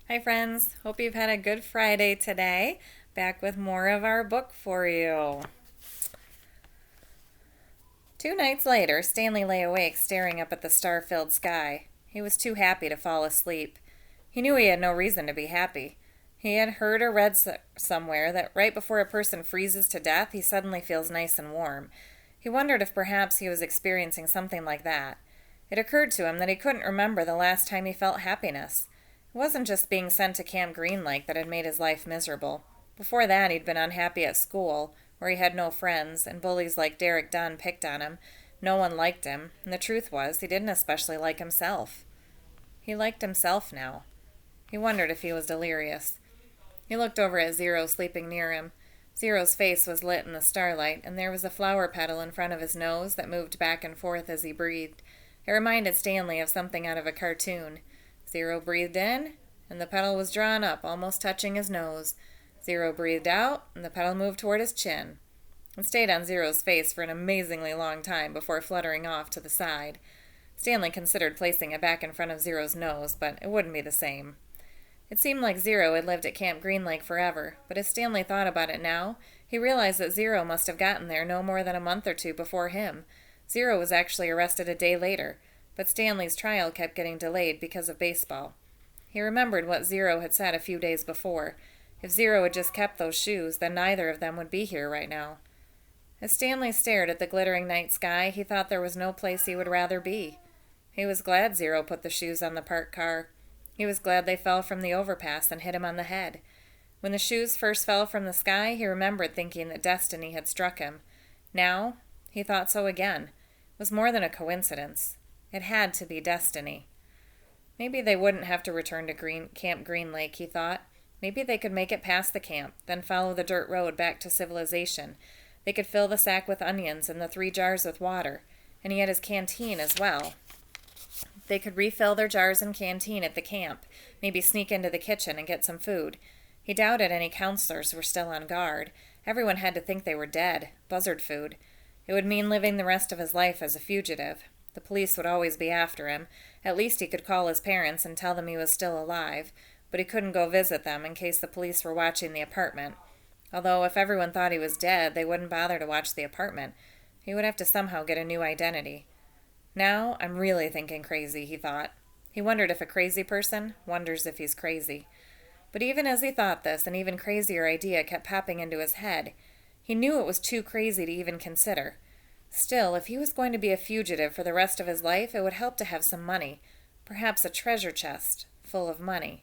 Hi, friends. Hope you've had a good Friday today. Back with more of our book for you. 2 nights later, Stanley lay awake staring up at the star filled sky. He was too happy to fall asleep. He knew he had no reason to be happy. He had heard or read somewhere that right before a person freezes to death, he suddenly feels nice and warm. He wondered if perhaps he was experiencing something like that. It occurred to him that he couldn't remember the last time he felt happiness. It wasn't just being sent to Camp Green Lake that had made his life miserable. Before that, he'd been unhappy at school, where he had no friends, and bullies like Derek Dunn picked on him. No one liked him, and the truth was, he didn't especially like himself. He liked himself now. He wondered if he was delirious. He looked over at Zero sleeping near him. Zero's face was lit in the starlight, and there was a flower petal in front of his nose that moved back and forth as he breathed. It reminded Stanley of something out of a cartoon. Zero breathed in, and the petal was drawn up, almost touching his nose. Zero breathed out, and the petal moved toward his chin. It stayed on Zero's face for an amazingly long time before fluttering off to the side. Stanley considered placing it back in front of Zero's nose, but it wouldn't be the same. It seemed like Zero had lived at Camp Green Lake forever, but as Stanley thought about it now, he realized that Zero must have gotten there no more than a month or two before him. Zero was actually arrested a day later, but Stanley's trial kept getting delayed because of baseball. He remembered what Zero had said a few days before. If Zero had just kept those shoes, then neither of them would be here right now. As Stanley stared at the glittering night sky, he thought there was no place he would rather be. He was glad Zero put the shoes on the parked car. He was glad they fell from the overpass and hit him on the head. When the shoes first fell from the sky, he remembered thinking that destiny had struck him. Now, he thought so again. It was more than a coincidence. It had to be destiny. Maybe they wouldn't have to return to Camp Green Lake, he thought. Maybe they could make it past the camp, then follow the dirt road back to civilization. They could fill the sack with onions and the 3 jars with water, and he had his canteen as well. They could refill their jars and canteen at the camp, maybe sneak into the kitchen and get some food. He doubted any counselors were still on guard. Everyone had to think they were dead, buzzard food. It would mean living the rest of his life as a fugitive. The police would always be after him. At least he could call his parents and tell them he was still alive, but he couldn't go visit them in case the police were watching the apartment. Although if everyone thought he was dead, they wouldn't bother to watch the apartment. He would have to somehow get a new identity. Now I'm really thinking crazy, he thought. He wondered if a crazy person wonders if he's crazy. But even as he thought this, an even crazier idea kept popping into his head. He knew it was too crazy to even consider. Still, if he was going to be a fugitive for the rest of his life, it would help to have some money. Perhaps a treasure chest full of money.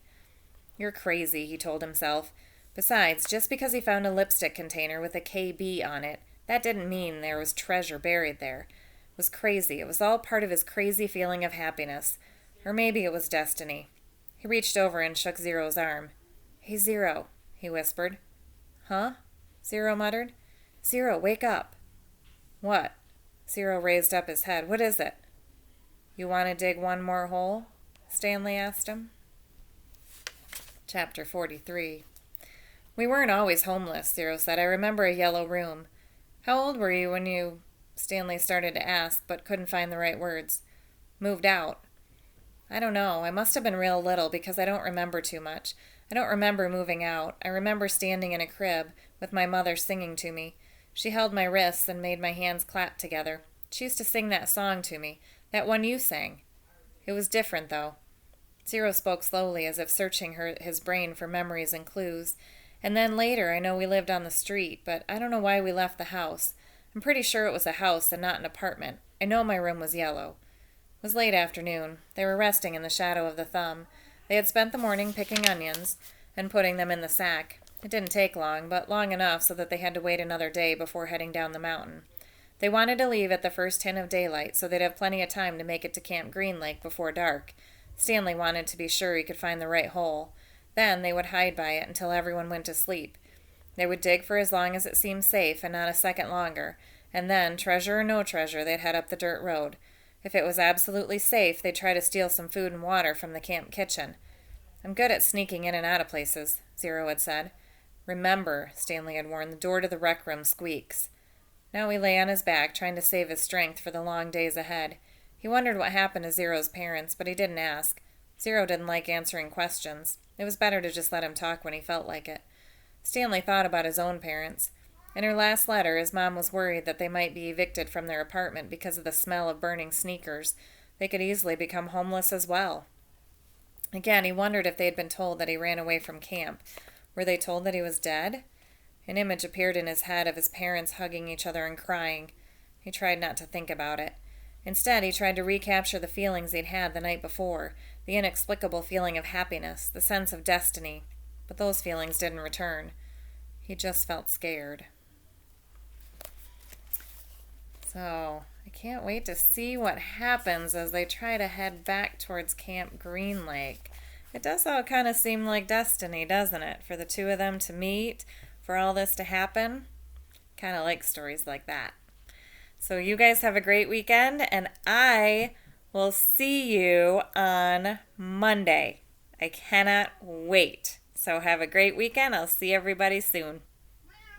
You're crazy, he told himself. Besides, just because he found a lipstick container with a KB on it, that didn't mean there was treasure buried there. It was crazy. It was all part of his crazy feeling of happiness. Or maybe it was destiny. He reached over and shook Zero's arm. "Hey, Zero," he whispered. "Huh?" Zero muttered. "Zero, wake up." "What?" Zero raised up his head. "What is it?" "You want to dig one more hole?" Stanley asked him. Chapter 43. "We weren't always homeless," Zero said. "I remember a yellow room." "How old were you when you—" Stanley started to ask, but couldn't find the right words. "Moved out." "I don't know. I must have been real little because I don't remember too much. I don't remember moving out. I remember standing in a crib with my mother singing to me. She held my wrists and made my hands clap together. She used to sing that song to me, that one you sang. It was different, though." Zero spoke slowly, as if searching his brain for memories and clues. "And then later I know we lived on the street, but I don't know why we left the house. I'm pretty sure it was a house and not an apartment. I know my room was yellow." It was late afternoon. They were resting in the shadow of the thumb. They had spent the morning picking onions and putting them in the sack. It didn't take long, but long enough so that they had to wait another day before heading down the mountain. They wanted to leave at the first hint of daylight so they'd have plenty of time to make it to Camp Green Lake before dark. Stanley wanted to be sure he could find the right hole. Then they would hide by it until everyone went to sleep. They would dig for as long as it seemed safe and not a second longer, and then, treasure or no treasure, they'd head up the dirt road. If it was absolutely safe, they'd try to steal some food and water from the camp kitchen. "I'm good at sneaking in and out of places," Zero had said. "Remember," Stanley had warned, "the door to the rec room squeaks." Now he lay on his back, trying to save his strength for the long days ahead. He wondered what happened to Zero's parents, but he didn't ask. Zero didn't like answering questions. It was better to just let him talk when he felt like it. Stanley thought about his own parents. In her last letter, his mom was worried that they might be evicted from their apartment because of the smell of burning sneakers. They could easily become homeless as well. Again, he wondered if they had been told that he ran away from camp. Were they told that he was dead? An image appeared in his head of his parents hugging each other and crying. He tried not to think about it. Instead, he tried to recapture the feelings he'd had the night before, the inexplicable feeling of happiness, the sense of destiny. But those feelings didn't return. He just felt scared. So, I can't wait to see what happens as they try to head back towards Camp Green Lake. It does all kind of seem like destiny, doesn't it? For the two of them to meet, for all this to happen. Kind of like stories like that. So you guys have a great weekend, and I will see you on Monday. I cannot wait. So have a great weekend. I'll see everybody soon.